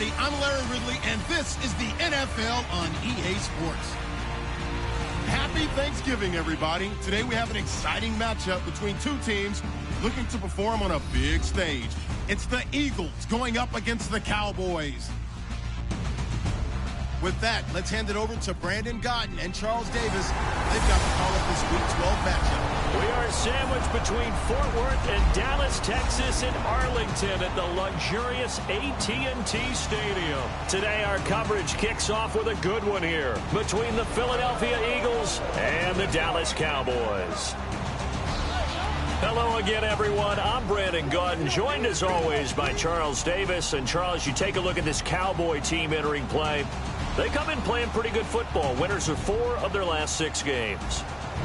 everybody. I'm Larry Ridley, and this is the NFL on EA Sports. Happy Thanksgiving, everybody. Today we have an exciting matchup between two teams looking to perform on a big stage. It's the Eagles going up against the Cowboys. With that, let's hand it over to Brandon Gaudin and Charles Davis. They've got to call up this Week 12 matchup. We are sandwiched between Fort Worth and Dallas, Texas, and Arlington at the luxurious AT&T Stadium. Today, our coverage kicks off with a good one here between the Philadelphia Eagles and the Dallas Cowboys. Hello again, everyone. I'm Brandon Gaudin, joined as always by Charles Davis. And Charles, you take a look at this Cowboy team entering play. They come in playing pretty good football. Winners of 4 of their last 6 games.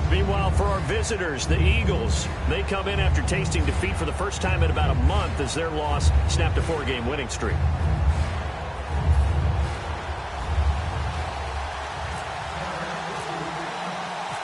Meanwhile, for our visitors, the Eagles, they come in after tasting defeat for the first time in about a month as their loss snapped a 4-game winning streak.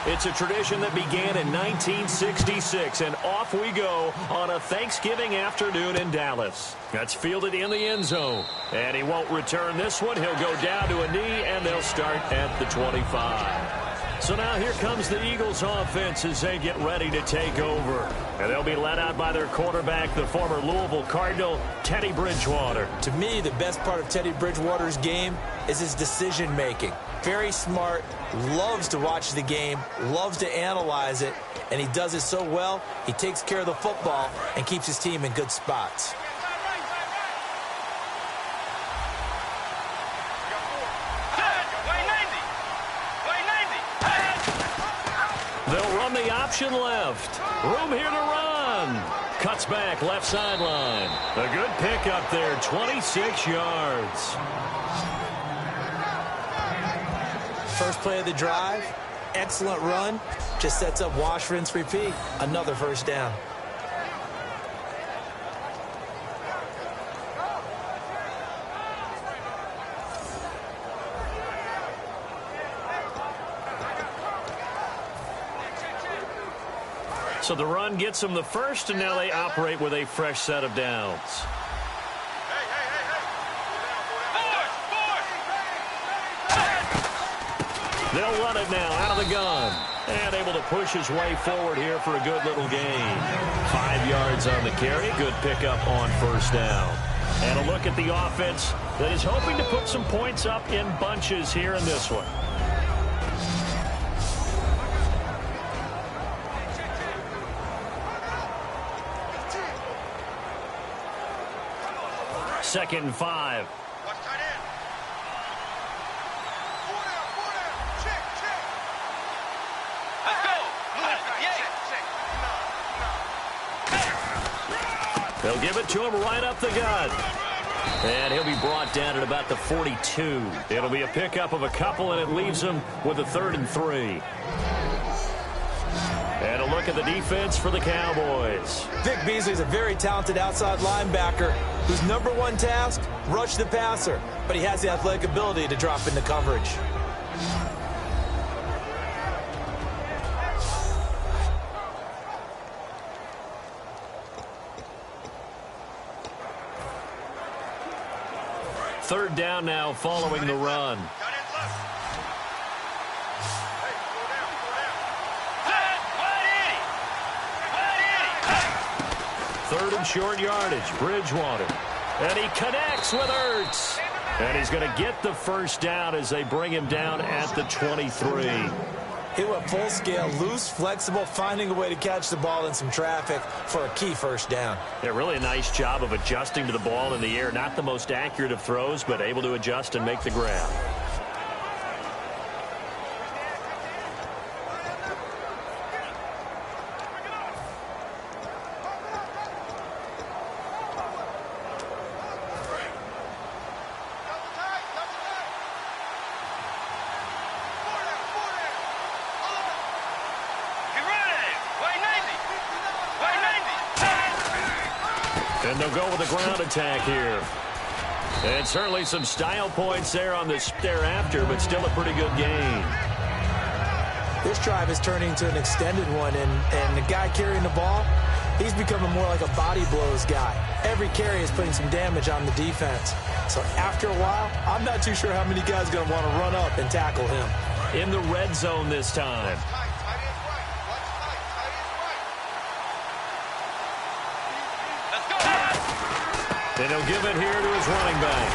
It's a tradition that began in 1966, and off we go on a Thanksgiving afternoon in Dallas. That's fielded in the end zone, and he won't return this one. He'll go down to a knee, and they'll start at the 25. So now here comes the Eagles offense as they get ready to take over. And they'll be led out by their quarterback, the former Louisville Cardinal, Teddy Bridgewater. To me, the best part of Teddy Bridgewater's game is his decision-making. Very smart, loves to watch the game, loves to analyze it, and he does it so well, he takes care of the football and keeps his team in good spots. They'll run the option left. Room here to run. Cuts back left sideline. A good pickup there, 26 yards. First play of the drive, excellent run, just sets up wash, rinse, repeat. Another first down. So the run gets them the first, and now they operate with a fresh set of downs. They'll run it now out of the gun. And able to push his way forward here for a good little gain. 5 yards on the carry. Good pickup on first down. And a look at the offense that is hoping to put some points up in bunches here in this one. Second and 5. They'll give it to him right up the gut. And he'll be brought down at about the 42. It'll be a pickup of a couple, and it leaves him with a 3rd and 3. And a look at the defense for the Cowboys. Vic Beasley's a very talented outside linebacker whose #1 task, rush the passer. But he has the athletic ability to drop into coverage. Third down now following the run. Third and short yardage, Bridgewater. And he connects with Ertz. And he's going to get the first down as they bring him down at the 23. He went full scale, loose, flexible, finding a way to catch the ball in some traffic for a key first down. Yeah, really a nice job of adjusting to the ball in the air. Not the most accurate of throws, but able to adjust and make the grab. And they'll go with a ground attack here. And certainly some style points there on this thereafter, but still a pretty good game. This drive is turning into an extended one, and the guy carrying the ball, He's becoming more like a body blows guy. Every carry is putting some damage on the defense. So after a while, I'm not too sure how many guys are going to want to run up and tackle him. In the red zone this time. And he'll give it here to his running back.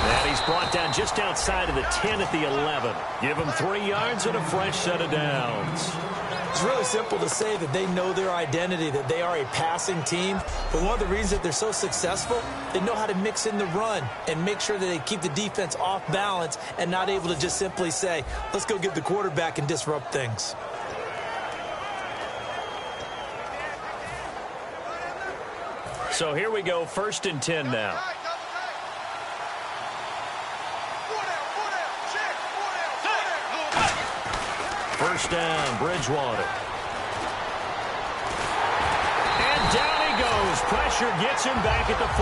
And he's brought down just outside of the 10 at the 11. Give him 3 yards and a fresh set of downs. It's really simple to say that they know their identity, that they are a passing team. But one of the reasons that they're so successful, they know how to mix in the run and make sure that they keep the defense off balance and not able to just simply say, let's go get the quarterback and disrupt things. So here we go, 1st and 10 now. First down, Bridgewater. And down he goes. Pressure gets him back at the 14.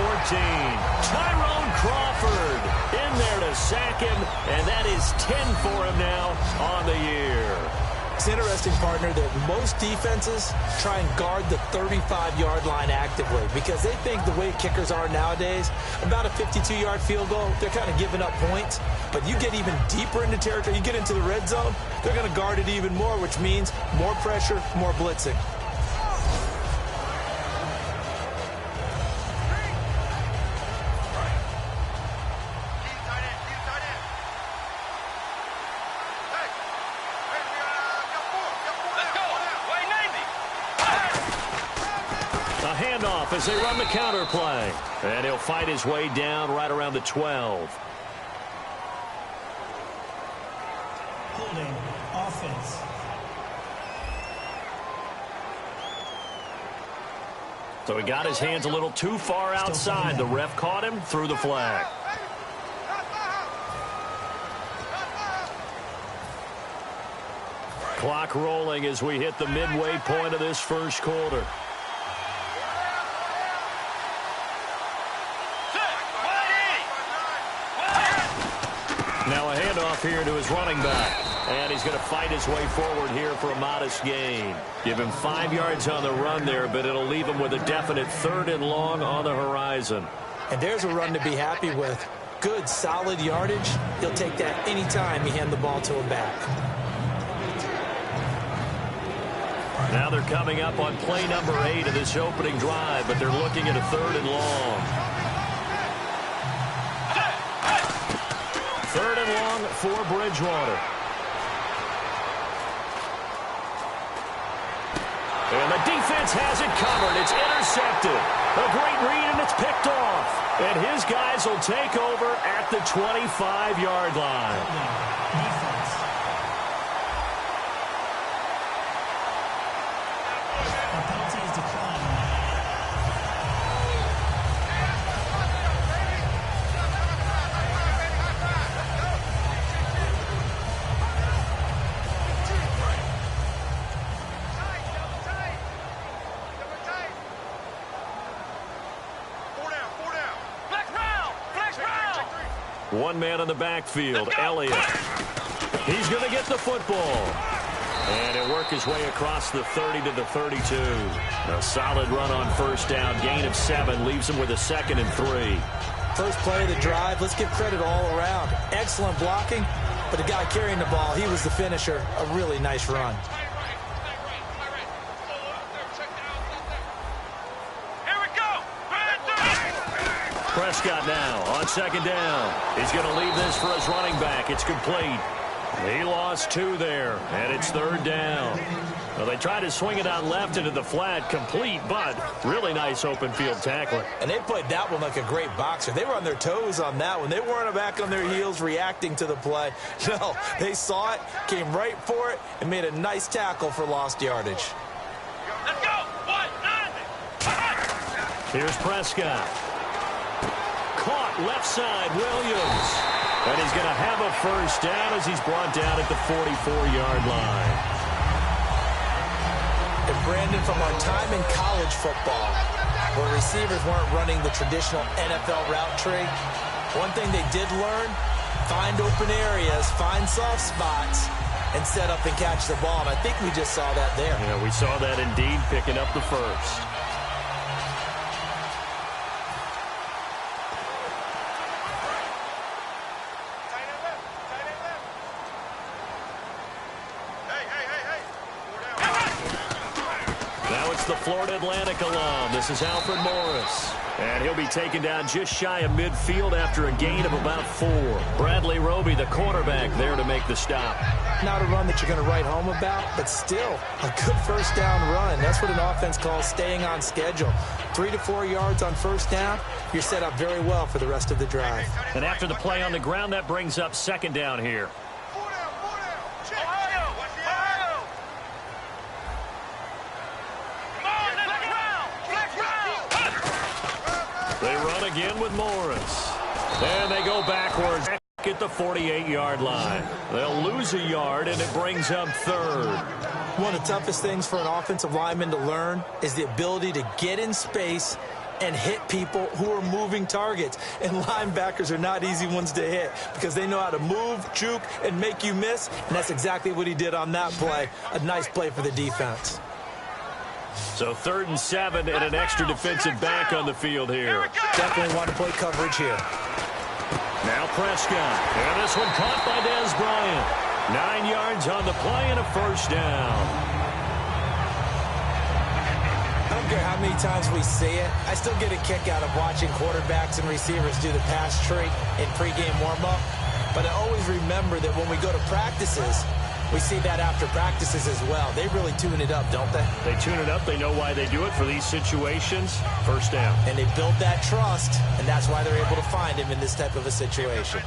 Tyrone Crawford in there to sack him, and that is 10 for him now on the year. It's interesting, partner, that most defenses try and guard the 35-yard line actively because they think the way kickers are nowadays, about a 52-yard field goal, they're kind of giving up points. But you get even deeper into territory, you get into the red zone, they're going to guard it even more, which means more pressure, more blitzing. As they run the counter play. And he'll fight his way down right around the 12. Holding offense. So he got his hands a little too far outside. The ref caught him, threw the flag. Clock rolling as we hit the midway point of this first quarter. Now a handoff here to his running back. And he's going to fight his way forward here for a modest gain. Give him 5 yards on the run there, but it'll leave him with a definite 3rd and long on the horizon. And there's a run to be happy with. Good, solid yardage. He'll take that anytime you hand the ball to him back. Now they're coming up on play number 8 of this opening drive, but they're looking at a 3rd and long. 3rd and long for Bridgewater. And the defense has it covered. It's intercepted. A great read, and it's picked off. And his guys will take over at the 25-yard line. Defense. The penalty is declined. One man in the backfield, Elliott. He's going to get the football. And he'll work his way across the 30 to the 32. A solid run on first down. Gain of 7 leaves him with a 2nd and 3. First play of the drive, let's give credit all around. Excellent blocking, but the guy carrying the ball, he was the finisher. A really nice run. Prescott now on 2nd down. He's going to leave this for his running back. It's complete. He lost 2 there, and it's 3rd down. Well, they tried to swing it out left into the flat, complete, but really nice open field tackling. And they played that one like a great boxer. They were on their toes on that one. They weren't back on their heels reacting to the play. No, they saw it, came right for it, and made a nice tackle for lost yardage. Let's go! 1-9! Here's Prescott. Caught left side, Williams. And he's going to have a first down as he's brought down at the 44-yard line. And Brandon, from our time in college football, where receivers weren't running the traditional NFL route tree, one thing they did learn, find open areas, find soft spots, and set up and catch the ball. And I think we just saw that there. Yeah, we saw that indeed, picking up the first. Now it's the Florida Atlantic alum. This is Alfred Morris. And he'll be taken down just shy of midfield after a gain of about 4. Bradley Roby, the cornerback, there to make the stop. Not a run that you're going to write home about, but still a good first down run. That's what an offense calls staying on schedule. 3 to 4 yards on first down, you're set up very well for the rest of the drive. And after the play on the ground, that brings up second down here. They run again with Morris. And they go backwards at the 48-yard line. They'll lose a yard, and it brings up third. One of the toughest things for an offensive lineman to learn is the ability to get in space and hit people who are moving targets. And linebackers are not easy ones to hit because they know how to move, juke, and make you miss. And that's exactly what he did on that play. A nice play for the defense. So 3rd and 7 and an extra defensive back on the field here. Definitely want to play coverage here. Now Prescott. And this one caught by Dez Bryant. 9 yards on the play and a first down. I don't care how many times we see it. I still get a kick out of watching quarterbacks and receivers do the pass tree in pregame warm-up. But I always remember that when we go to practices, we see that after practices as well. They really tune it up, don't they? They tune it up. They know why they do it for these situations. First down. And they build that trust, and that's why they're able to find him in this type of a situation.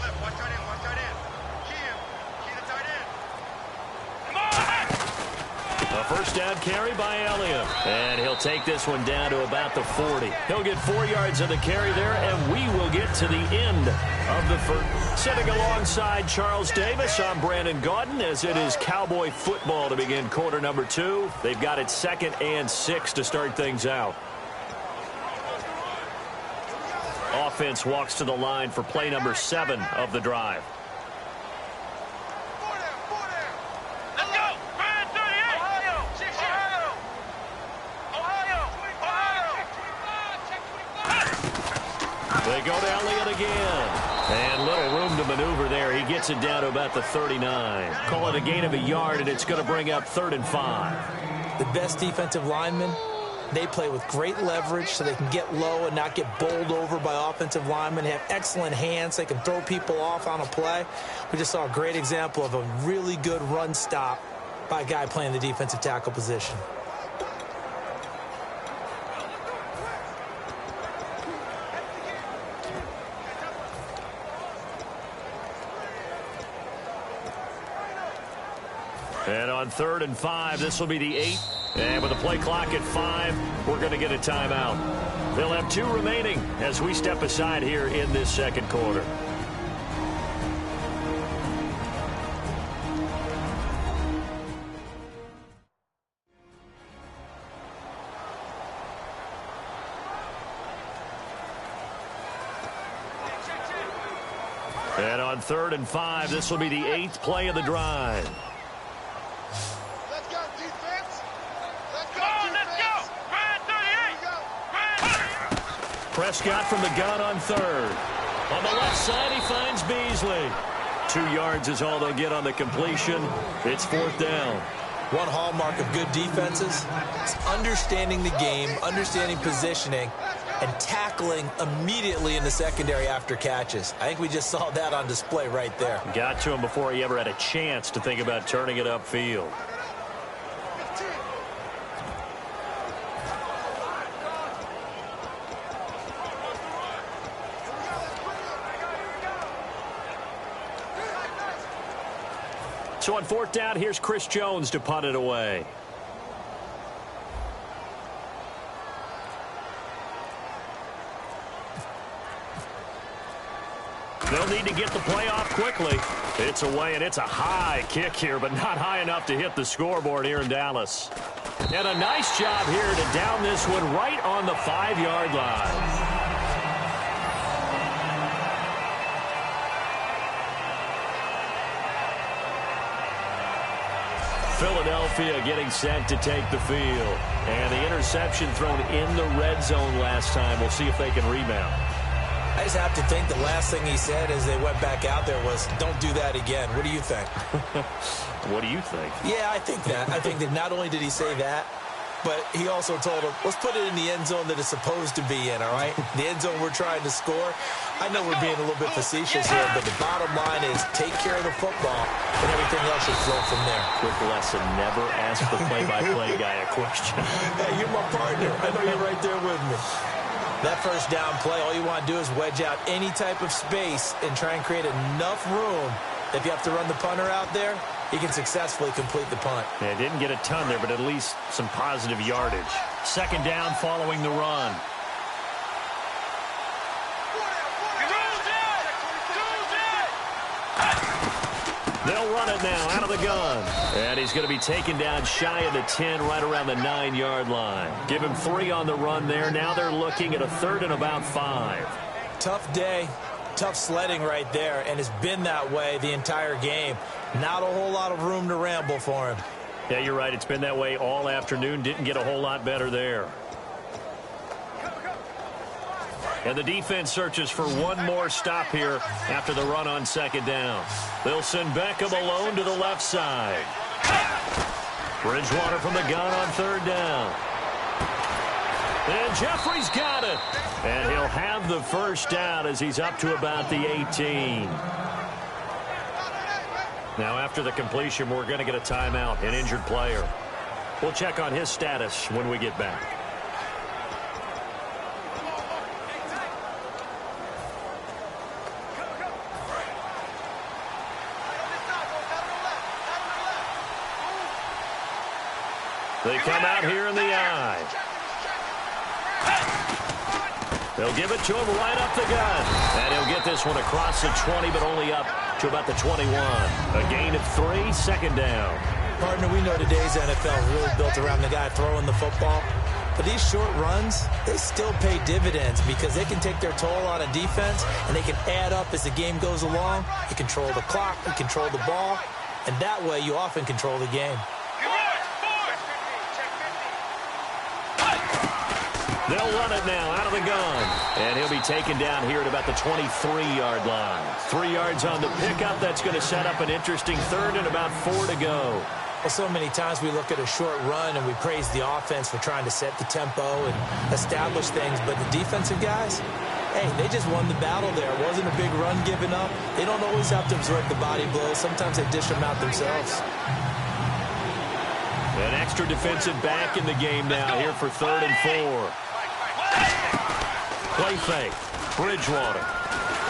A first down carry by Elliott. And he'll take this one down to about the 40. He'll get 4 yards of the carry there, and we will get to the end of the first. Sitting alongside Charles Davis, I'm Brandon Gaudin, as it is Cowboy football to begin quarter number 2. They've got it 2nd and 6 to start things out. Offense walks to the line for play number 7 of the drive. They go to Elliott again. And little room to maneuver there. He gets it down to about the 39. Call it a gain of a yard, and it's going to bring up 3rd and 5. The best defensive linemen, they play with great leverage so they can get low and not get bowled over by offensive linemen. They have excellent hands. They can throw people off on a play. We just saw a great example of a really good run stop by a guy playing the defensive tackle position. And on 3rd and 5, this will be the 8. And with the play clock at 5, we're going to get a timeout. They'll have 2 remaining as we step aside here in this second quarter. And on 3rd and 5, this will be the 8th play of the drive. Prescott from the gun on 3rd. On the left side, he finds Beasley. 2 yards is all they'll get on the completion. It's 4th down. One hallmark of good defenses is understanding the game, understanding positioning, and tackling immediately in the secondary after catches. I think we just saw that on display right there. Got to him before he ever had a chance to think about turning it upfield. So on 4th down, here's Chris Jones to punt it away. They'll need to get the play off quickly. It's away, and it's a high kick here, but not high enough to hit the scoreboard here in Dallas. And a nice job here to down this one right on the 5-yard line. Philadelphia getting set to take the field. And the interception thrown in the red zone last time. We'll see if they can rebound. I just have to think the last thing he said as they went back out there was, don't do that again. What do you think? What do you think? Yeah, I think that. I think that not only did he say that, but he also told him, let's put it in the end zone that it's supposed to be in, all right? The end zone we're trying to score. I know we're being a little bit facetious here, but the bottom line is take care of the football, and everything else should flow from there. Quick lesson, never ask the play-by-play guy a question. Hey, you're my partner. I know you're right there with me. That first down play, all you want to do is wedge out any type of space and try and create enough room. If you have to run the punter out there, he can successfully complete the punt. Yeah, didn't get a ton there, but at least some positive yardage. Second down following the run. They'll run it now out of the gun. And he's going to be taken down shy of the 10, right around the 9-yard line. Give him 3 on the run there. Now they're looking at a 3rd and about 5. Tough day. Tough sledding right there, and it's been that way the entire game. Not a whole lot of room to ramble for him. Yeah, you're right. It's been that way all afternoon. Didn't get a whole lot better there. And the defense searches for one more stop here after the run on second down. They'll send Beckham alone to the left side. Bridgewater from the gun on 3rd down. And Jeffrey's got it. And he'll have the first down as he's up to about the 18. Now, after the completion, we're going to get a timeout, an injured player. We'll check on his status when we get back. They come out here in the eye. They'll give it to him right up the gun. And he'll get this one across the 20, but only up to about the 21. A gain of 3, 2nd down. Partner, we know today's NFL is really built around the guy throwing the football. But these short runs, they still pay dividends because they can take their toll on a defense, and they can add up as the game goes along. You control the clock, you control the ball, and that way you often control the game. They'll run it now out of the gun. And he'll be taken down here at about the 23-yard line. 3 yards on the pickup. That's going to set up an interesting 3rd and about 4 to go. Well, so many times we look at a short run and we praise the offense for trying to set the tempo and establish things. But the defensive guys, hey, they just won the battle there. It wasn't a big run given up. They don't always have to absorb the body blows. Sometimes they dish them out themselves. An extra defensive back in the game now here for 3rd and 4. Play fake. Bridgewater.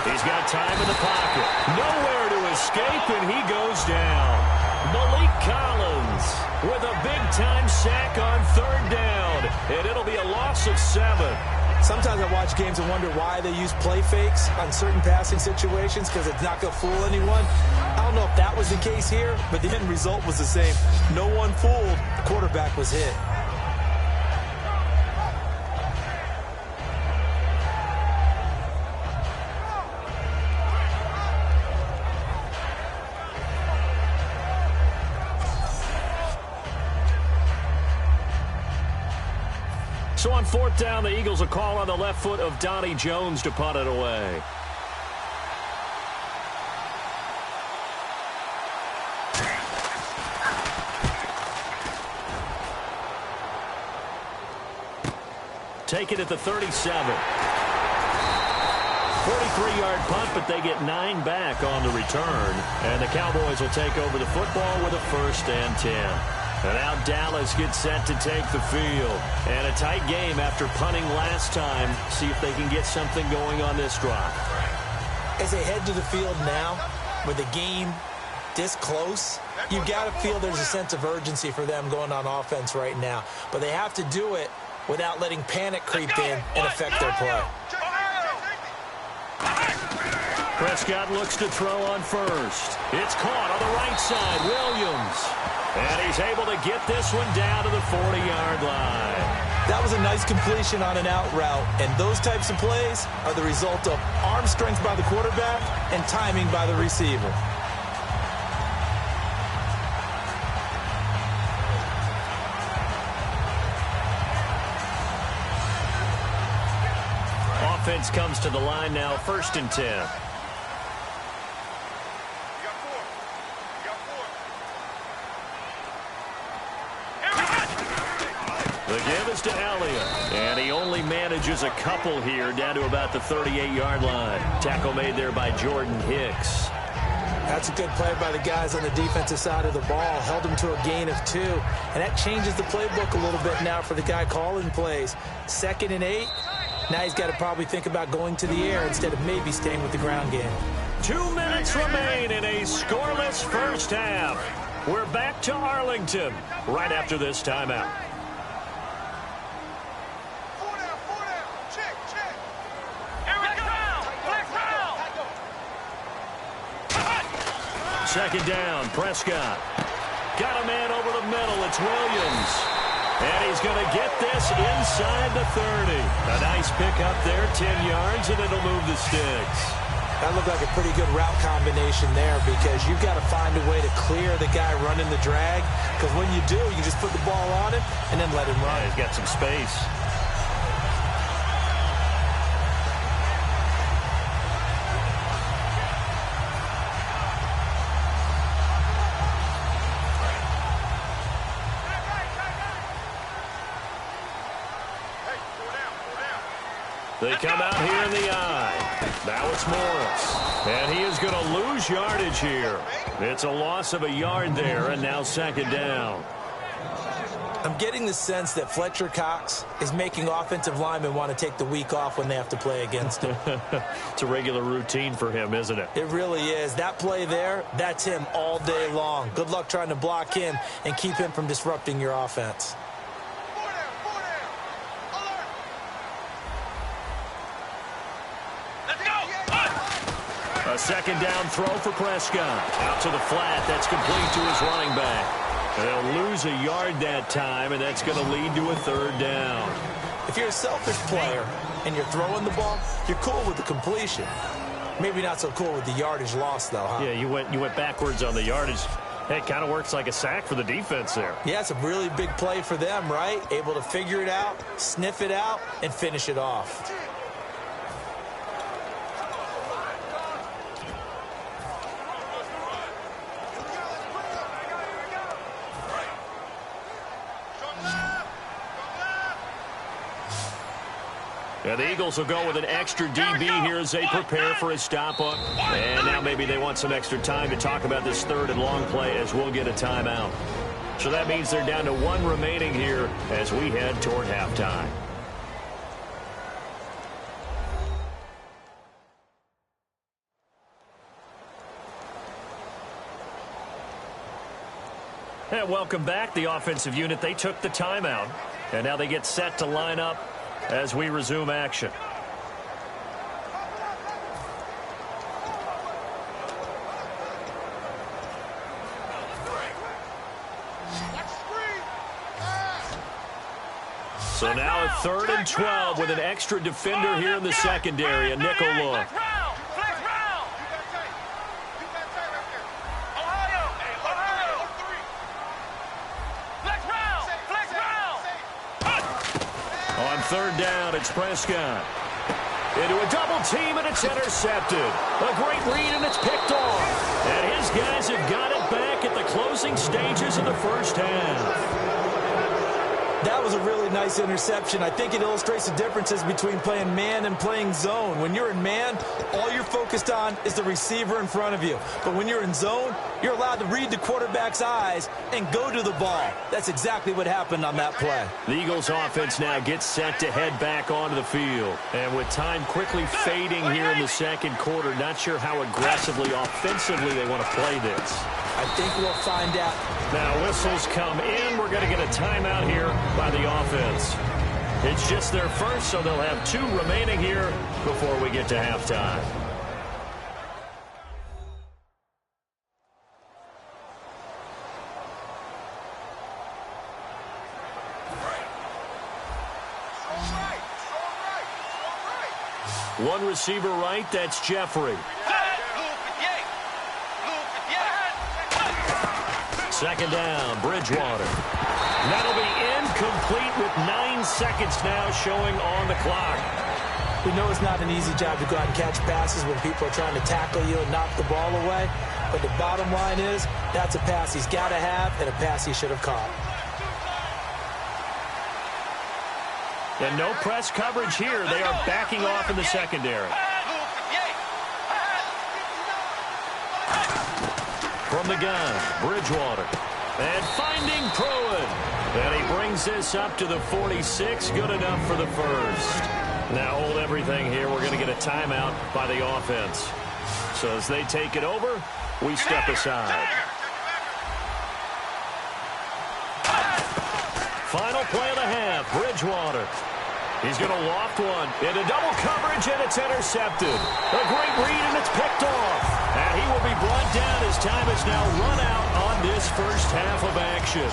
He's got time in the pocket. Nowhere to escape, and he goes down. Malik Collins with a big-time sack on 3rd down. And it'll be a loss of 7. Sometimes I watch games and wonder why they use play fakes on certain passing situations because it's not going to fool anyone. I don't know if that was the case here, but the end result was the same. No one fooled. The quarterback was hit. So on 4th down, the Eagles will call on the left foot of Donnie Jones to punt it away. Take it at the 37. 43-yard punt, but they get 9 back on the return. And the Cowboys will take over the football with a 1st and 10. And now Dallas gets set to take the field. And a tight game after punting last time. See if they can get something going on this drive. As they head to the field now, with the game this close, you've got to feel there's a sense of urgency for them going on offense right now. But they have to do it without letting panic creep in and affect their play. Prescott looks to throw on 1st. It's caught on the right side. Williams. And he's able to get this one down to the 40-yard line. That was a nice completion on an out route. And those types of plays are the result of arm strength by the quarterback and timing by the receiver. offense comes to the line now, 1st and 10. The give is to Elliott, and he only manages a couple here down to about the 38-yard line. Tackle made there by Jordan Hicks. That's a good play by the guys on the defensive side of the ball. Held him to a gain of 2, and that changes the playbook a little bit now for the guy calling plays. 2nd and 8. Now he's got to probably think about going to the air instead of maybe staying with the ground game. 2 minutes remain in a scoreless first half. We're back to Arlington right after this timeout. Second down, Prescott. Got a man over the middle. It's Williams. And he's going to get this inside the 30. A nice pickup there, 10 yards, and it'll move the sticks. That looked like a pretty good route combination there because you've got to find a way to clear the guy running the drag. Because when you do, you just put the ball on him and then let him run. Yeah, he's got some space. They come out here in the eye. Now it's Morris. And he is going to lose yardage here. It's a loss of a yard there, and now 2nd down. I'm getting the sense that Fletcher Cox is making offensive linemen want to take the week off when they have to play against him. It's a regular routine for him, isn't it? It really is. That play there, that's him all day long. Good luck trying to block him and keep him from disrupting your offense. A 2nd down throw for Prescott. Out to the flat. That's complete to his running back. They'll lose a yard that time, and that's going to lead to a 3rd down. If you're a selfish player and you're throwing the ball, you're cool with the completion. Maybe not so cool with the yardage loss, though, huh? Yeah, you went backwards on the yardage. It kind of works like a sack for the defense there. Yeah, it's a really big play for them, right? Able to figure it out, sniff it out, and finish it off. And the Eagles will go with an extra DB here as they prepare for a stop-up. And now maybe they want some extra time to talk about this 3rd and long play as we'll get a timeout. So that means they're down to 1 remaining here as we head toward halftime. And welcome back. The offensive unit, they took the timeout. And now they get set to line up as we resume action. So now a 3rd and 12 with an extra defender here in the secondary, a nickel look. On 3rd down, it's Prescott. Into a double team, and it's intercepted. A great read, and it's picked off. And his guys have got it back at the closing stages of the first half. That was a really nice interception. I think it illustrates the differences between playing man and playing zone. When you're in man, all you're focused on is the receiver in front of you. But when you're in zone, you're allowed to read the quarterback's eyes and go to the ball. That's exactly what happened on that play. The Eagles offense now gets set to head back onto the field. And with time quickly fading here in the 2nd quarter, not sure how aggressively, offensively they want to play this. I think we'll find out. Now whistles come in. We're going to get a timeout here by the offense. It's just their first, so they'll have 2 remaining here before we get to halftime. One receiver right, that's Jeffrey. 2nd down, Bridgewater. That'll be incomplete with 9 seconds now showing on the clock. We know it's not an easy job to go out and catch passes when people are trying to tackle you and knock the ball away. But the bottom line is, that's a pass he's got to have and a pass he should have caught. And no press coverage here. They are backing off in the secondary. From the gun, Bridgewater. And finding Pruitt. And he brings this up to the 46. Good enough for the first. Now hold everything here. We're going to get a timeout by the offense. So as they take it over, we step aside. Final play of the half, Bridgewater. He's going to loft one into double coverage, and it's intercepted. A great read, and it's picked off. And he will be brought down as time is now run out on this first half of action.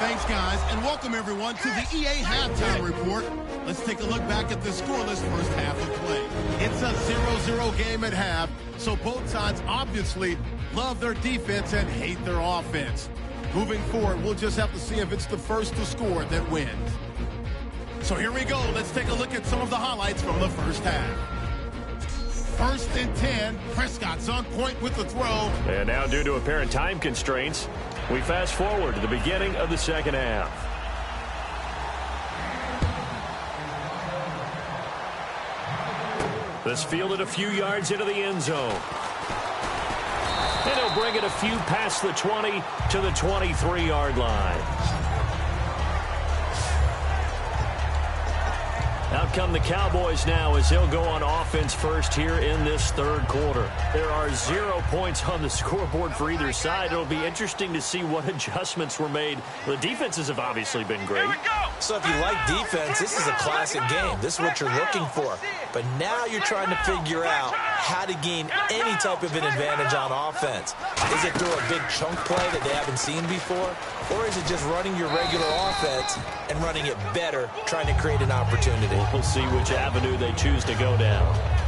Thanks, guys, and welcome, everyone, to the EA Halftime Report. Let's take a look back at the scoreless first half of play. It's a 0-0 game at half, so both sides obviously love their defense and hate their offense. Moving forward, we'll just have to see if it's the first to score that wins. So here we go. Let's take a look at some of the highlights from the first half. 1st and 10. Prescott's on point with the throw. And now, due to apparent time constraints, we fast forward to the beginning of the second half. This fielded a few yards into the end zone. And he'll bring it a few past the 20 to the 23-yard line. Out come the Cowboys now as they'll go on offense first here in this third quarter. There are 0 points on the scoreboard for either side. It'll be interesting to see what adjustments were made. The defenses have obviously been great. So if you like defense, this is a classic game. This is what you're looking for. But now you're trying to figure out how to gain any type of an advantage on offense. Is it through a big chunk play that they haven't seen before? Or is it just running your regular offense and running it better, trying to create an opportunity? We'll see which avenue they choose to go down.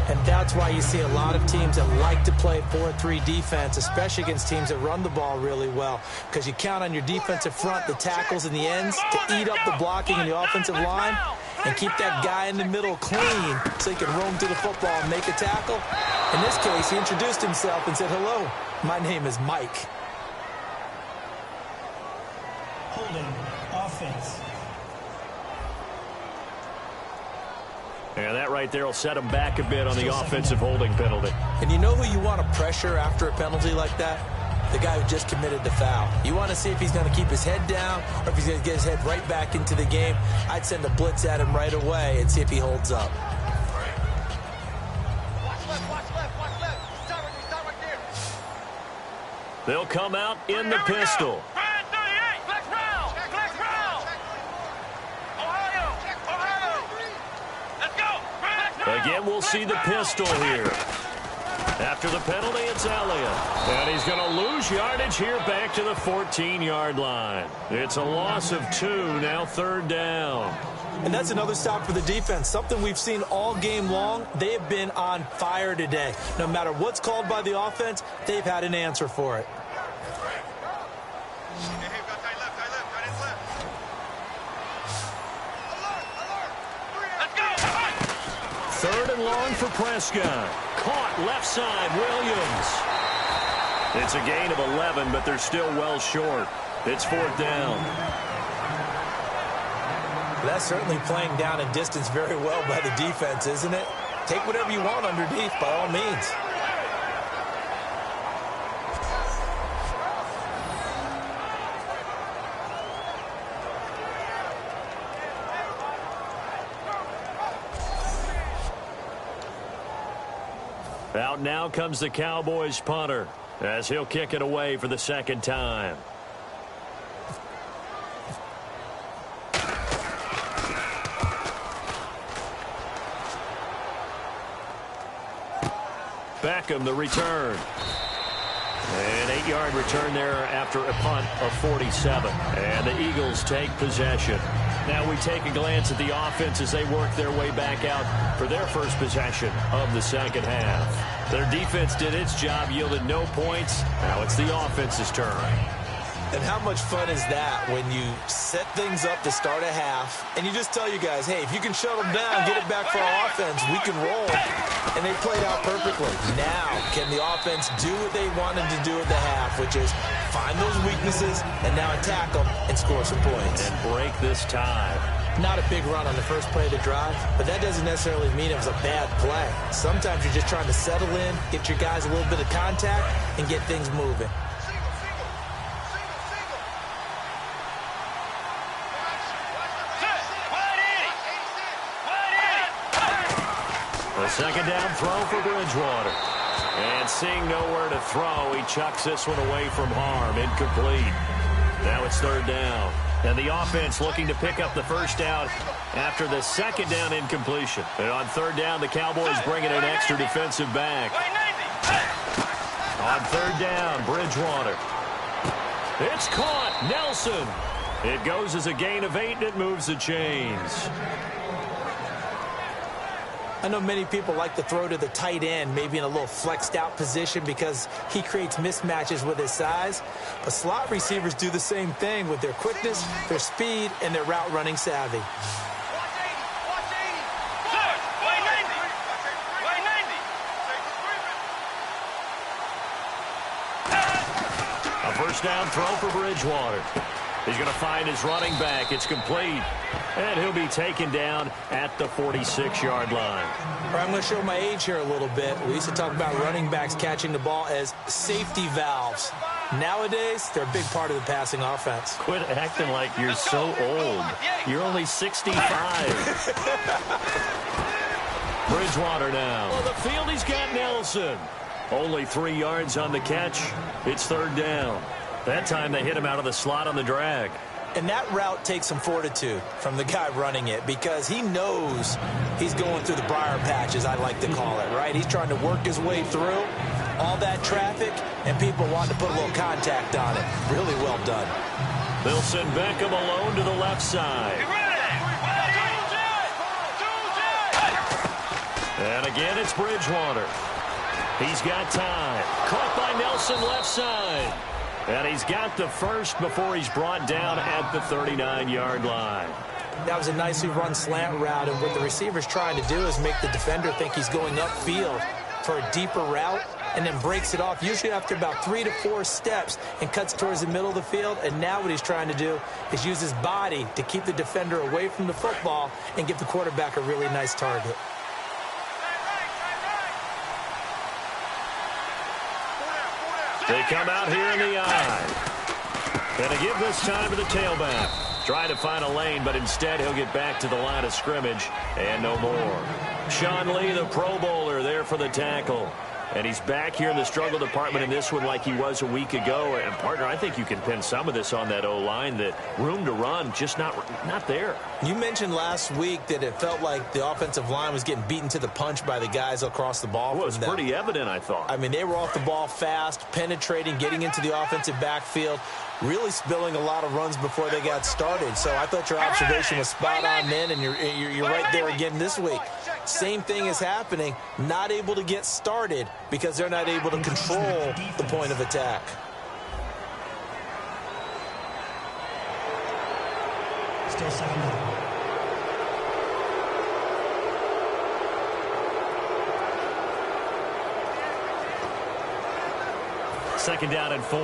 And that's why you see a lot of teams that like to play 4-3 defense, especially against teams that run the ball really well, because you count on your defensive front, the tackles and the ends, to eat up the blocking in the offensive line and keep that guy in the middle clean so he can roam through the football and make a tackle. In this case, he introduced himself and said, "Hello, my name is Mike." Holding. Offense. And that right there will set him back a bit on the offensive holding penalty. And you know who you want to pressure after a penalty like that? The guy who just committed the foul. You want to see if he's going to keep his head down or if he's going to get his head right back into the game. I'd send a blitz at him right away and see if he holds up. They'll come out in the pistol. Again, we'll see the pistol here. After the penalty, it's Elliott. And he's going to lose yardage here back to the 14-yard line. It's a loss of 2, now 3rd down. And that's another stop for the defense, something we've seen all game long. They have been on fire today. No matter what's called by the offense, they've had an answer for it. Third and long for Prescott. Caught left side, Williams. It's a gain of 11, but they're still well short. It's 4th down. That's certainly playing down in distance very well by the defense, isn't it? Take whatever you want underneath, by all means. Out now comes the Cowboys punter as he'll kick it away for the 2nd time. Beckham, the return. An 8-yard return there after a punt of 47. And the Eagles take possession. Now we take a glance at the offense as they work their way back out for their first possession of the second half. Their defense did its job, yielded no points. Now it's the offense's turn. And how much fun is that when you set things up to start a half and you just tell you guys, hey, if you can shut them down, get it back for our offense, we can roll. And they played out perfectly. Now, can the offense do what they wanted to do at the half, which is find those weaknesses and now attack them and score some points. And break this tie. Not a big run on the first play of the drive, but that doesn't necessarily mean it was a bad play. Sometimes you're just trying to settle in, get your guys a little bit of contact, and get things moving. A second down throw for Bridgewater. And seeing nowhere to throw, he chucks this one away from harm. Incomplete. Now it's third down. And the offense looking to pick up the first down after the second down incompletion. And on third down, the Cowboys bring in an extra defensive back. On third down, Bridgewater. It's caught. Nelson. It goes as a gain of 8, and it moves the chains. I know many people like to throw to the tight end, maybe in a little flexed out position because he creates mismatches with his size. But slot receivers do the same thing with their quickness, their speed, and their route running savvy. A first down throw for Bridgewater. He's going to find his running back. It's complete. And he'll be taken down at the 46-yard line. I'm going to show my age here a little bit. We used to talk about running backs catching the ball as safety valves. Nowadays, they're a big part of the passing offense. Quit acting like you're so old. You're only 65. Bridgewater now. On the field, he's got Nelson. Only 3 yards on the catch. It's third down. That time they hit him out of the slot on the drag. And that route takes some fortitude from the guy running it because he knows he's going through the briar patch, as I like to call it, right? He's trying to work his way through all that traffic, and people want to put a little contact on it. Really well done. They'll send Beckham alone to the left side. And again, it's Bridgewater. He's got time. Caught by Nelson left side. And he's got the first before he's brought down at the 39-yard line. That was a nicely run slant route, and what the receiver's trying to do is make the defender think he's going upfield for a deeper route and then breaks it off, usually after about 3 to 4 steps, and cuts towards the middle of the field. And now what he's trying to do is use his body to keep the defender away from the football and give the quarterback a really nice target. They come out here in the eye. And to give this time to the tailback. Trying to find a lane, but instead he'll get back to the line of scrimmage and no more. Sean Lee, the Pro Bowler, there for the tackle. And he's back here in the struggle department in this one like he was a week ago. And, partner, I think you can pin some of this on that O-line, that room to run just not there. You mentioned last week that it felt like the offensive line was getting beaten to the punch by the guys across the ball. Well, it was pretty evident, I thought. I mean, they were off the ball fast, penetrating, getting into the offensive backfield, really spilling a lot of runs before they got started. So I thought your observation was spot on then, and you're right there again this week. Same thing is happening, not able to get started because they're not able to control the point of attack. Still second down. Second down and 4.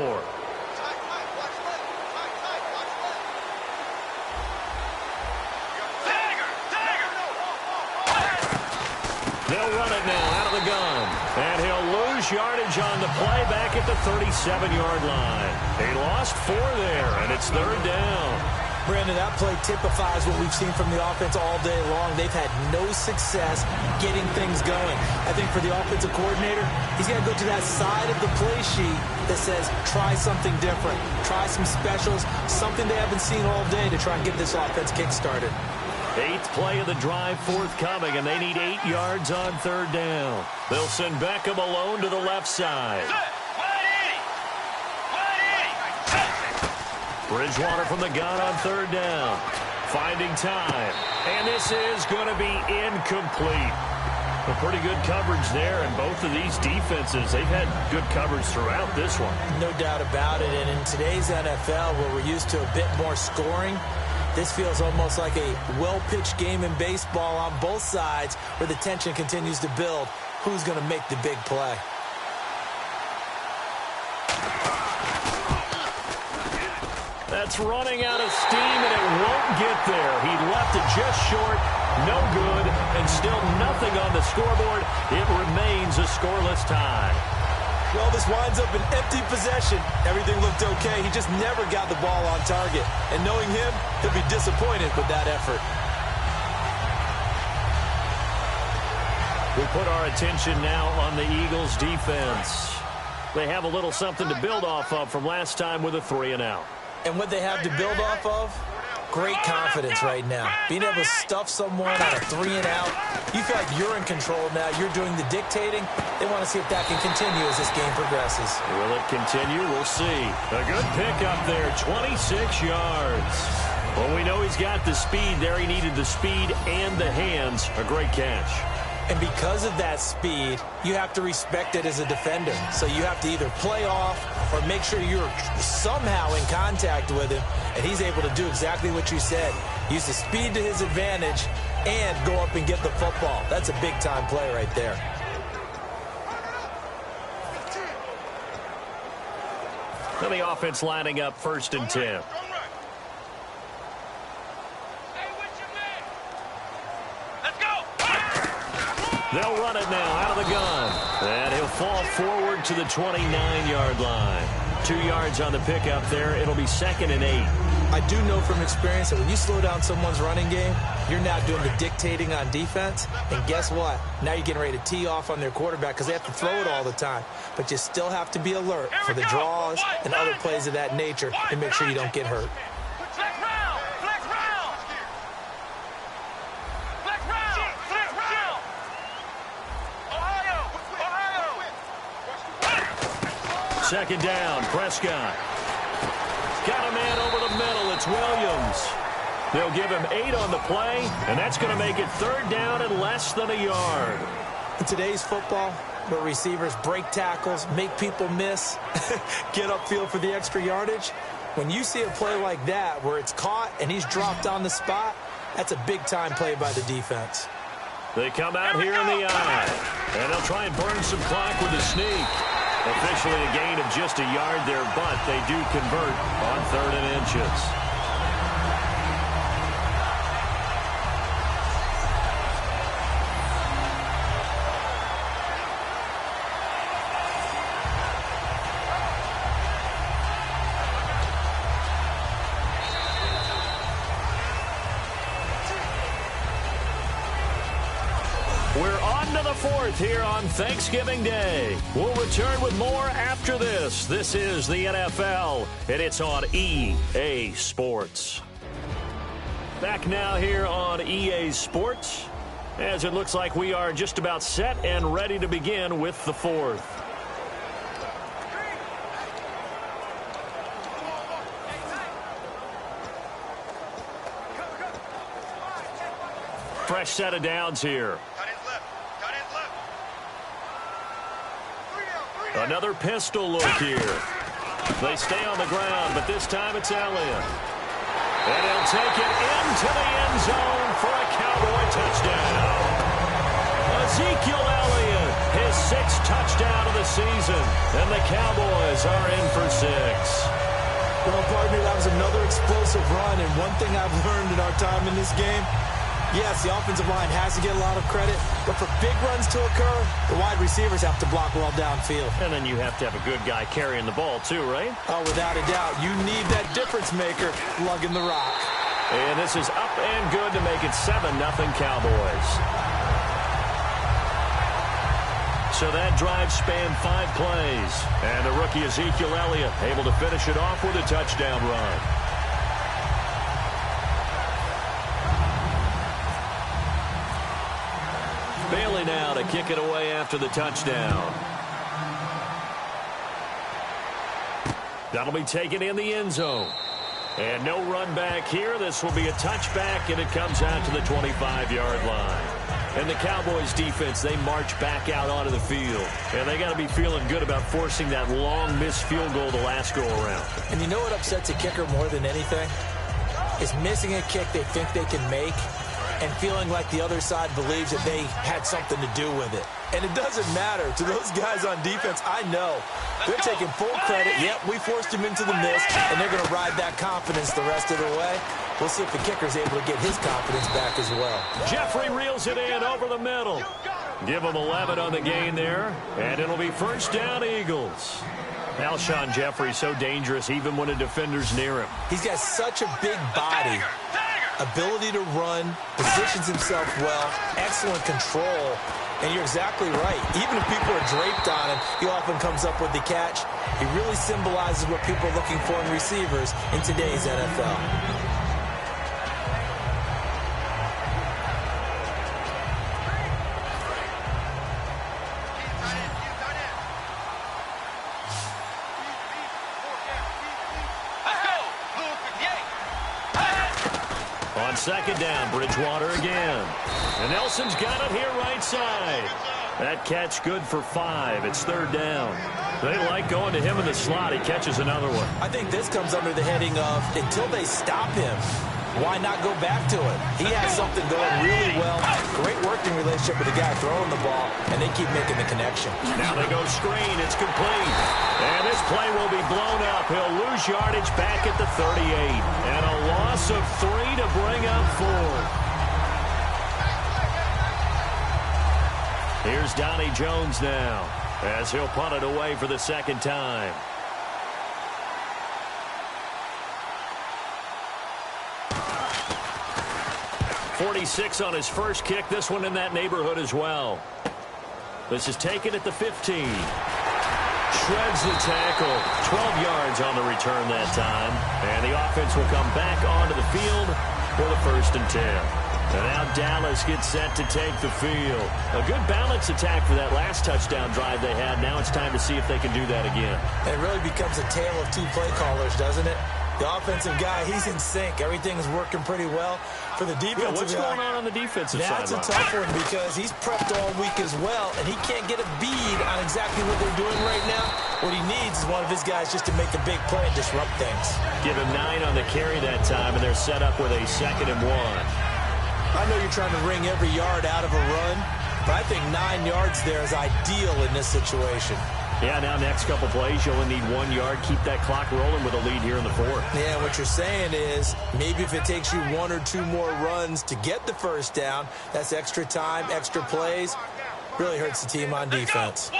They'll run it now out of the gun. And he'll lose yardage on the play back at the 37-yard line. He lost 4 there, and it's third down. Brandon, that play typifies what we've seen from the offense all day long. They've had no success getting things going. I think for the offensive coordinator, he's got to go to that side of the play sheet that says, try something different. Try some specials, something they haven't seen all day to try and get this offense kick-started. 8th play of the drive forthcoming, and they need 8 yards on third down. They'll send Beckham alone to the left side. Bridgewater from the gun on third down. Finding time. And this is going to be incomplete. A pretty good coverage there, and both of these defenses, they've had good coverage throughout this one. No doubt about it, and in today's NFL, where we're used to a bit more scoring, this feels almost like a well-pitched game in baseball on both sides where the tension continues to build. Who's going to make the big play? That's running out of steam, and it won't get there. He left it just short, no good, and still nothing on the scoreboard. It remains a scoreless tie. Well, this winds up an empty possession. Everything looked okay. He just never got the ball on target. And knowing him, he'll be disappointed with that effort. We put our attention now on the Eagles' defense. They have a little something to build off of from last time with a 3-and-out. And what they have to build off of? Great confidence right now. Being able to stuff someone on a 3-and-out, you feel like you're in control now. You're doing the dictating. They want to see if that can continue as this game progresses. Will it continue? We'll see. A good pickup there, 26 yards. Well, we know he's got the speed there. He needed the speed and the hands. A great catch. And because of that speed, you have to respect it as a defender. So you have to either play off or make sure you're somehow in contact with him. And he's able to do exactly what you said. Use the speed to his advantage and go up and get the football. That's a big-time play right there. And the offense lining up 1st and 10. They'll run it now out of the gun. And he'll fall forward to the 29-yard line. 2 yards on the pickup there. It'll be 2nd and 8. I do know from experience that when you slow down someone's running game, you're now doing the dictating on defense. And guess what? Now you're getting ready to tee off on their quarterback because they have to throw it all the time. But you still have to be alert for the draws and other plays of that nature and make sure you don't get hurt. Second down, Prescott. Got a man over the middle. It's Williams. They'll give him 8 on the play, and that's going to make it 3rd down and less than a yard. In today's football, where receivers break tackles, make people miss, get upfield for the extra yardage, when you see a play like that where it's caught and he's dropped on the spot, that's a big-time play by the defense. They come out here in the eye, and they'll try and burn some clock with a sneak. Officially a gain of just a yard there, but they do convert on 3rd and inches. We're on to the 4th here on Thanksgiving Day. We'll return with more after this. This is the NFL, and it's on EA Sports. Back now here on EA Sports, as it looks like we are just about set and ready to begin with the 4th. Fresh set of downs here. Another pistol look here. They stay on the ground, but this time it's Elliott. And he'll take it into the end zone for a Cowboy touchdown. Ezekiel Elliott, his 6th touchdown of the season, and the Cowboys are in for 6. Well, partner, that was another explosive run, and one thing I've learned in our time in this game, yes, the offensive line has to get a lot of credit, but for big runs to occur, the wide receivers have to block well downfield. And then you have to have a good guy carrying the ball too, right? Oh, without a doubt. You need that difference maker lugging the rock. And this is up and good to make it 7-0 Cowboys. So that drive spanned 5 plays. And the rookie Ezekiel Elliott able to finish it off with a touchdown run. Bailey now to kick it away after the touchdown. That'll be taken in the end zone. And no run back here. This will be a touchback, and it comes out to the 25-yard line. And the Cowboys defense, they march back out onto the field. And they got to be feeling good about forcing that long missed field goal the last go around. And you know what upsets a kicker more than anything? Is missing a kick they think they can make and feeling like the other side believes that they had something to do with it. And it doesn't matter. To those guys on defense, I know they're taking full credit. Yep, we forced him into the miss, and they're going to ride that confidence the rest of the way. We'll see if the kicker's able to get his confidence back as well. Jeffrey reels it in over the middle. Give him 11 on the gain there, and it'll be first down, Eagles. Alshon Jeffrey so dangerous even when a defender's near him. He's got such a big body, ability to run, positions himself well, excellent control. And you're exactly right. Even if people are draped on him, he often comes up with the catch. He really symbolizes what people are looking for in receivers in today's NFL. On second down, Bridgewater again. And Nelson's got it here right side. That catch good for 5. It's third down. They like going to him in the slot. He catches another one. I think this comes under the heading of until they stop him, why not go back to it? He has something going really well. Great working relationship with the guy throwing the ball, and they keep making the connection. Now they go screen. It's complete. And this play will be blown up. He'll lose yardage back at the 38. And a loss of 3 to bring up 4. Here's Donnie Jones now as he'll punt it away for the second time. .46 on his first kick. This one in that neighborhood as well. This is taken at the 15. Shreds the tackle. 12 yards on the return that time. And the offense will come back onto the field for the 1st and 10. And now Dallas gets set to take the field. A good balance attack for that last touchdown drive they had. Now it's time to see if they can do that again. And it really becomes a tale of two play callers, doesn't it? The offensive guy, he's in sync. Everything's working pretty well. For the defensive what's going on the defensive side? That's a tough one because he's prepped all week as well, and he can't get a bead on exactly what they're doing right now. What he needs is one of his guys just to make a big play and disrupt things. Give him 9 on the carry that time, and they're set up with a 2nd and 1. I know you're trying to wring every yard out of a run, but I think 9 yards there is ideal in this situation. Yeah, now next couple plays, you only need 1 yard. Keep that clock rolling with a lead here in the 4th. Yeah, what you're saying is maybe if it takes you 1 or 2 more runs to get the first down, that's extra time, extra plays. Really hurts the team on defense.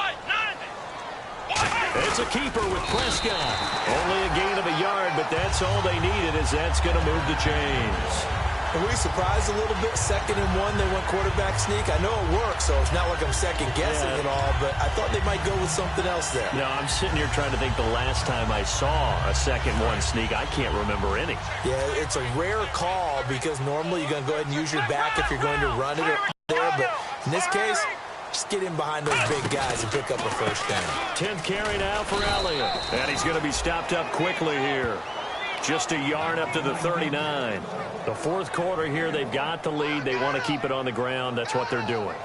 It's a keeper with Prescott. Only a gain of a yard, but that's all they needed as that's going to move the chains. Are we surprised a little bit? 2nd and 1, they went quarterback sneak. I know it works, so it's not like I'm second-guessing it all, but I thought they might go with something else there. No, I'm sitting here trying to think the last time I saw a 2nd 1 sneak. I can't remember any. Yeah, it's a rare call because normally you're going to go ahead and use your back if you're going to run it there, but in this case, just get in behind those big guys and pick up a first down. 10th carry now for Elliott, and he's going to be stopped up quickly here. Just a yard up to the 39. The 4th quarter here, they've got the lead. They want to keep it on the ground. That's what they're doing.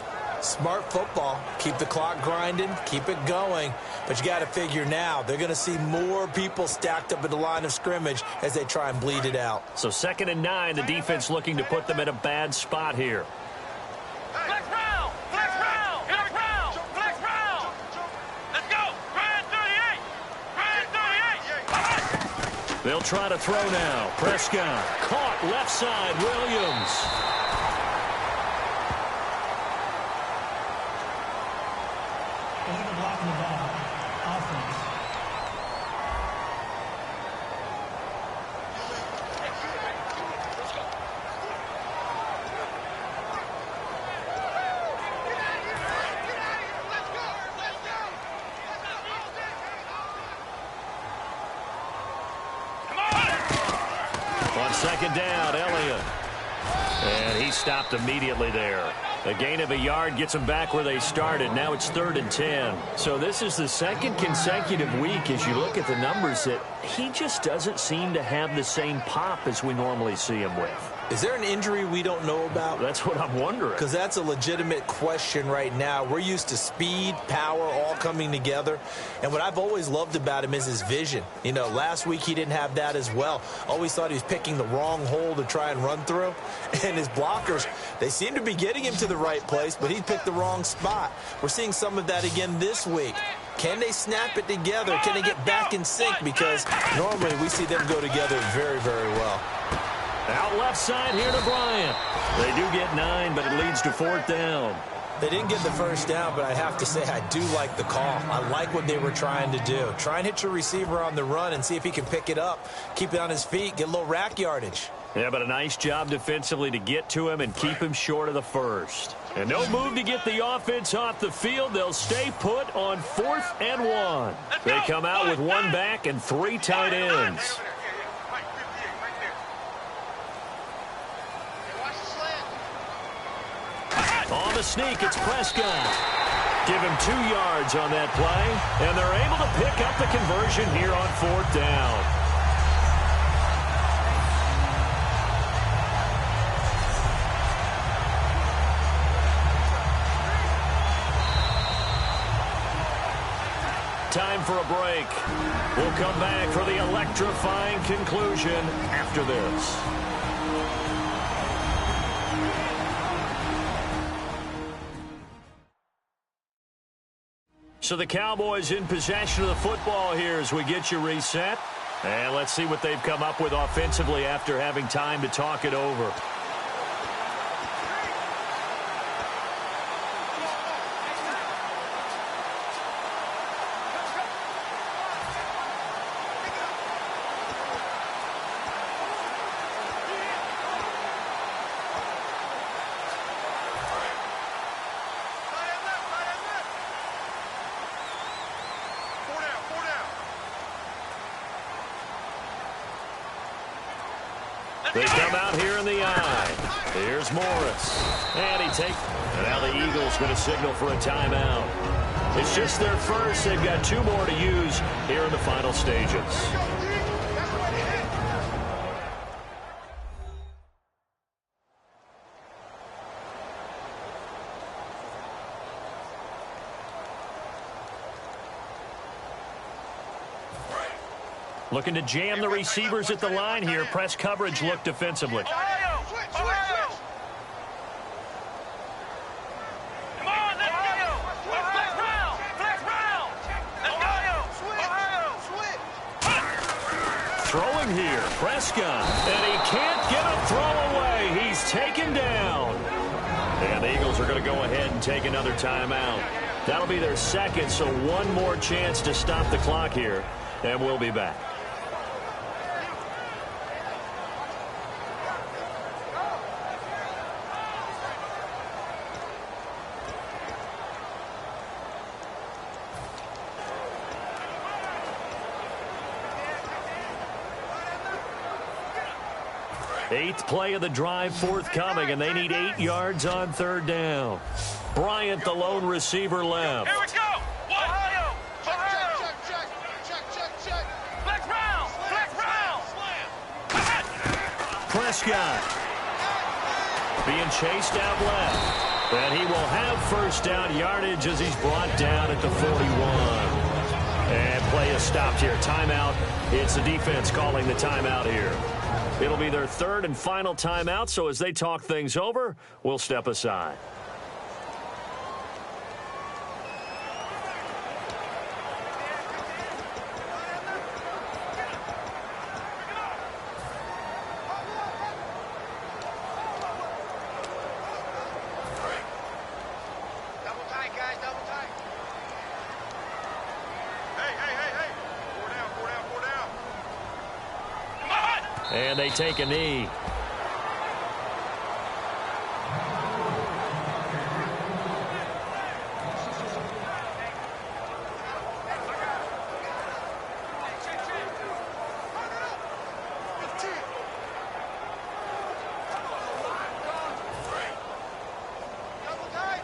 Smart football. Keep the clock grinding. Keep it going. But you got to figure now, they're going to see more people stacked up at the line of scrimmage as they try and bleed it out. So 2nd and 9, the defense looking to put them in a bad spot here. They'll try to throw now. Prescott caught left side. Williams. Illegal blocking the ball. Offense. On 2nd down, Elliott. And he stopped immediately there. A gain of a yard gets them back where they started. Now it's 3rd and 10. So this is the 2nd consecutive week as you look at the numbers that he just doesn't seem to have the same pop as we normally see him with. Is there an injury we don't know about? That's what I'm wondering. Because that's a legitimate question right now. We're used to speed, power, all coming together. And what I've always loved about him is his vision. You know, last week he didn't have that as well. Always thought he was picking the wrong hole to try and run through. And his blockers, they seem to be getting him to the right place, but he picked the wrong spot. We're seeing some of that again this week. Can they snap it together? Can they get back in sync? Because normally we see them go together very, very well. Out left side here to Bryant. They do get 9, but it leads to 4th down. They didn't get the first down, but I have to say I do like the call. I like what they were trying to do. Try and hit your receiver on the run and see if he can pick it up, keep it on his feet, get a little rack yardage. Yeah, but a nice job defensively to get to him and keep him short of the first. And no move to get the offense off the field. They'll stay put on 4th and 1. They come out with 1 back and 3 tight ends. On the sneak, it's Prescott. Give him 2 yards on that play, and they're able to pick up the conversion here on 4th down. Time for a break. We'll come back for the electrifying conclusion after this. So the Cowboys in possession of the football here as we get you reset. And let's see what they've come up with offensively after having time to talk it over. They come out here in the eye. Here's Morris. And he takes. And now the Eagles going to signal for a timeout. It's just their first. They've got 2 more to use here in the final stages. Looking to jam the receivers at the line here. Press coverage look defensively. Ohio! Come on, let's go! Flex round! Let's go! Throwing here, Prescott. And he can't get a throw away. He's taken down. And the Eagles are going to go ahead and take another timeout. That'll be their second, so 1 more chance to stop the clock here. And we'll be back. Eighth play of the drive forthcoming, and they need 8 yards on 3rd down. Bryant, the lone receiver, left. Here we go! Ohio! Check. Flex round! Prescott being chased out left. And he will have 1st down yardage as he's brought down at the 41. And play is stopped here. Timeout. It's the defense calling the timeout here. It'll be their 3rd and final timeout, so as they talk things over, we'll step aside. Double tight, guys, double tight. Hey. 4 down. Come on! And they take a knee. Double tight.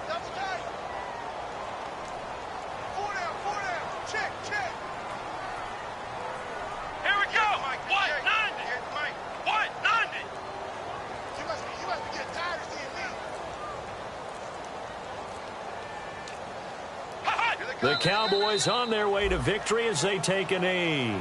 4 down. Check. Here we go. 190. The Cowboys on their way to victory as they take a knee.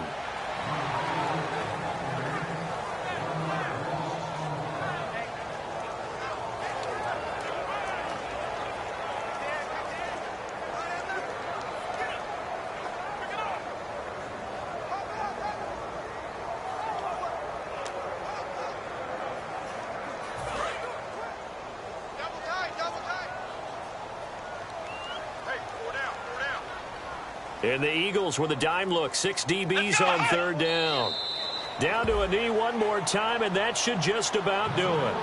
And the Eagles with a dime look. 6 DBs on third down. Down to a knee one more time, and that should just about do it.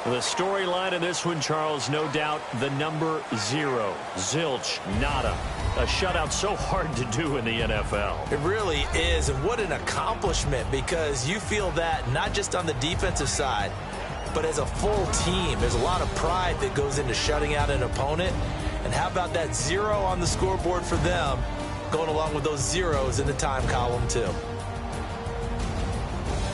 The storyline in this one, Charles, no doubt the number 0. Zilch, nada. A shutout so hard to do in the NFL. It really is, and what an accomplishment, because you feel that not just on the defensive side, but as a full team. There's a lot of pride that goes into shutting out an opponent. And how about that 0 on the scoreboard for them, going along with those zeros in the time column, too.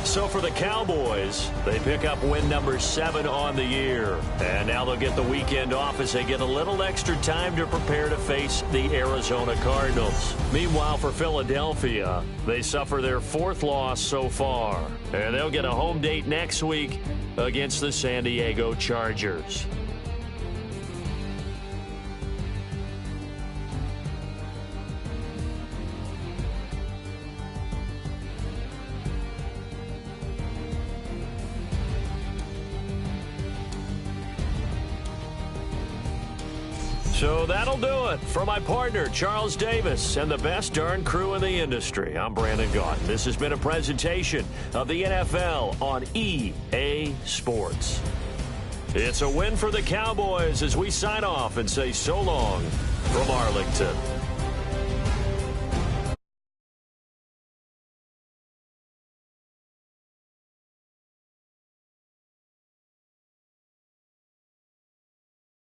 So for the Cowboys, they pick up win number 7 on the year. And now they'll get the weekend off as they get a little extra time to prepare to face the Arizona Cardinals. Meanwhile, for Philadelphia, they suffer their 4th loss so far. And they'll get a home date next week against the San Diego Chargers. So that'll do it. For my partner, Charles Davis, and the best darn crew in the industry, I'm Brandon Gaughan. This has been a presentation of the NFL on EA Sports. It's a win for the Cowboys as we sign off and say so long from Arlington.